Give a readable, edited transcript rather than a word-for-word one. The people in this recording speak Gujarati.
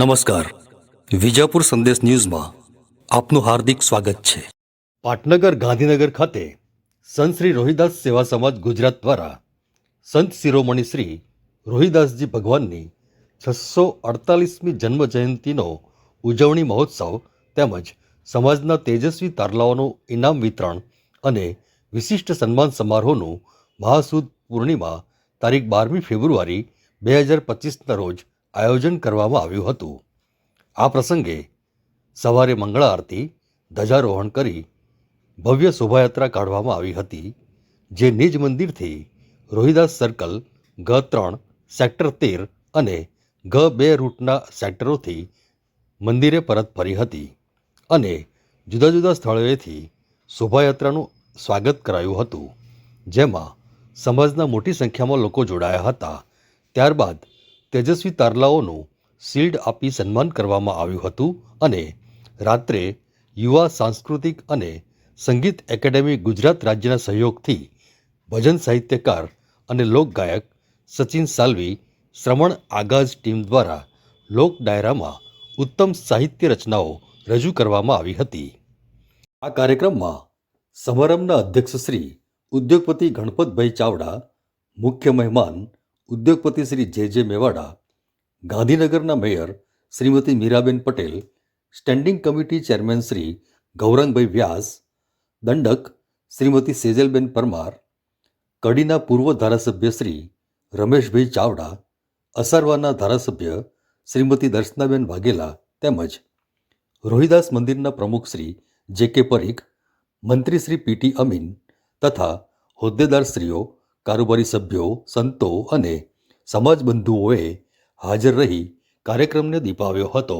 નમસ્કાર. વિજાપુર સંદેશ ન્યૂઝમાં આપનું હાર્દિક સ્વાગત છે. પાટનગર ગાંધીનગર ખાતે સંત શ્રી રોહિદાસ સેવા સમાજ ગુજરાત દ્વારા સંત શિરોમણી શ્રી રોહિદાસજી ભગવાનની 648મી જન્મ જયંતિનો ઉજવણી મહોત્સવ તેમજ સમાજના તેજસ્વી તારલાઓનું ઇનામ વિતરણ અને વિશિષ્ટ સન્માન સમારોહનું મહાસુદ પૂર્ણિમા તારીખ 12મી ફેબ્રુઆરી 2025ના રોજ આયોજન કરવામાં આવ્યું હતું. આ પ્રસંગે સવારે મંગળા આરતી, ધ્વજારોહણ કરી ભવ્ય શોભાયાત્રા કાઢવામાં આવી હતી, જે નિજ મંદિરથી રોહિદાસ સર્કલ G3 સેક્ટર 13 અને G2 રૂટના સેક્ટરોથી મંદિરે પરત ફરી હતી અને જુદા જુદા સ્થળોએથી શોભાયાત્રાનું સ્વાગત કરાયું હતું, જેમાં સમાજના મોટી સંખ્યામાં લોકો જોડાયા હતા. ત્યારબાદ તેજસ્વી તારલાઓનું શિલ્ડ આપી સન્માન કરવામાં આવ્યું હતું અને રાત્રે યુવા સાંસ્કૃતિક અને સંગીત એકેડેમી ગુજરાત રાજ્યના સહયોગથી ભજન સાહિત્યકાર અને લોકગાયક સચિન સાલ્વી શ્રવણ આગાજ ટીમ દ્વારા લોક ડાયરામાં ઉત્તમ સાહિત્ય રચનાઓ રજૂ કરવામાં આવી હતી. આ કાર્યક્રમમાં સમારંભના અધ્યક્ષ શ્રી ઉદ્યોગપતિ ગણપતભાઈ ચાવડા, મુખ્ય મહેમાન ઉદ્યોગપતિ શ્રી જે મેવાડા, ગાંધીનગરના mayor Shrimati Miraben Patel, standing committee chairman Shri Gaurangbhai Vyas, દંડક શ્રીમતી સેજલબેન પરમાર, કડીના પૂર્વ ધારાસભ્ય શ્રી રમેશભાઈ ચાવડા, અસારવાના ધારાસભ્ય શ્રીમતી દર્શનાબેન વાઘેલા તેમજ રોહિદાસ મંદિરના પ્રમુખ શ્રી જે પરીખ, મંત્રી શ્રી પીટી અમીન તથા હોદ્દેદારશ્રીઓ, કારોબારી સભ્યો, સંતો અને સમાજ બંધુઓએ હાજર રહી કાર્યક્રમને દીપાવ્યો હતો.